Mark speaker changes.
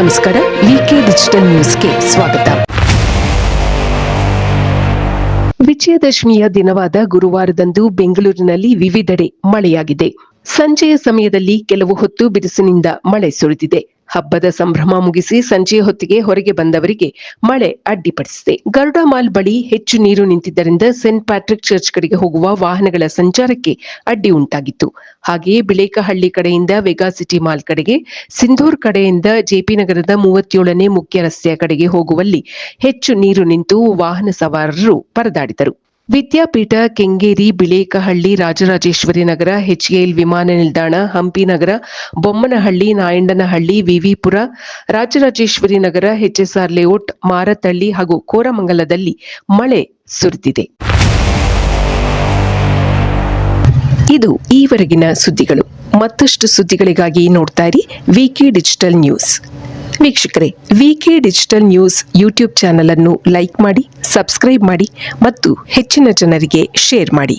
Speaker 1: ನಮಸ್ಕಾರ. ವಿಕೆ ಡಿಜಿಟಲ್ ನ್ಯೂಸ್ಗೆ ಸ್ವಾಗತ. ವಿಜಯದಶಮಿಯ ದಿನವಾದ ಗುರುವಾರದಂದು ಬೆಂಗಳೂರಿನಲ್ಲಿ ವಿವಿಧೆಡೆ ಮಳೆಯಾಗಿದೆ. ಸಂಜೆಯ ಸಮಯದಲ್ಲಿ ಕೆಲವು ಹೊತ್ತು ಬಿರುಸಿನಿಂದ ಮಳೆ ಸುರಿದಿದೆ. ಹಬ್ಬದ ಸಂಭ್ರಮ ಮುಗಿಸಿ ಸಂಜೆಯ ಹೊತ್ತಿಗೆ ಹೊರಗೆ ಬಂದವರಿಗೆ ಮಳೆ ಅಡ್ಡಿಪಡಿಸಿದೆ. ಗರುಡ ಮಾಲ್ ಬಳಿ ಹೆಚ್ಚು ನೀರು ನಿಂತಿದ್ದರಿಂದ ಸೇಂಟ್ ಪ್ಯಾಟ್ರಿಕ್ ಚರ್ಚ್ ಕಡೆಗೆ ಹೋಗುವ ವಾಹನಗಳ ಸಂಚಾರಕ್ಕೆ ಅಡ್ಡಿ ಉಂಟಾಗಿತ್ತು. ಹಾಗೆಯೇ ಬಿಳೇಕಹಳ್ಳಿ ಕಡೆಯಿಂದ ವೆಗಾ ಸಿಟಿ ಮಾಲ್ ಕಡೆಗೆ, ಸಿಂಧೂರ್ ಕಡೆಯಿಂದ ಜೆಪಿ ನಗರದ 37ನೇ ಮುಖ್ಯ ರಸ್ತೆಯ ಕಡೆಗೆ ಹೋಗುವಲ್ಲಿ ಹೆಚ್ಚು ನೀರು ನಿಂತು ವಾಹನ ಸವಾರರು ಪರದಾಡಿದರು. ವಿದ್ಯಾಪೀಠ, ಕೆಂಗೇರಿ, ಬಿಳೇಕಹಳ್ಳಿ, ರಾಜರಾಜೇಶ್ವರಿ ನಗರ, ಎಚ್ಎಎಲ್ ವಿಮಾನ ನಿಲ್ದಾಣ, ಹಂಪಿ ನಗರ, ಬೊಮ್ಮನಹಳ್ಳಿ, ನಾಯಂಡನಹಳ್ಳಿ, ವಿವಿಪುರ, ರಾಜರಾಜೇಶ್ವರಿ ನಗರ, ಎಚ್ಎಸ್ಆರ್ ಲೇಔಟ್, ಮಾರತಹಳ್ಳಿ ಹಾಗೂ ಕೋರಮಂಗಲದಲ್ಲಿ ಮಳೆ ಸುರಿದಿದೆ. ಇದು ಈವರೆಗಿನ ಸುದ್ದಿಗಳು. ಮತ್ತಷ್ಟು ಸುದ್ದಿಗಳಿಗಾಗಿ ನೋಡ್ತಾ ಇರಿ ವಿಕೆ ಡಿಜಿಟಲ್ ನ್ಯೂಸ್. ವೀಕ್ಷಕರೇ, ವಿಕೆ ಡಿಜಿಟಲ್ ನ್ಯೂಸ್ ಯೂಟ್ಯೂಬ್ ಚಾನೆಲ್ ಅನ್ನು ಲೈಕ್ ಮಾಡಿ, ಸಬ್ಸ್ಕ್ರೈಬ್ ಮಾಡಿ ಮತ್ತು ಹೆಚ್ಚಿನ ಜನರಿಗೆ ಶೇರ್ ಮಾಡಿ.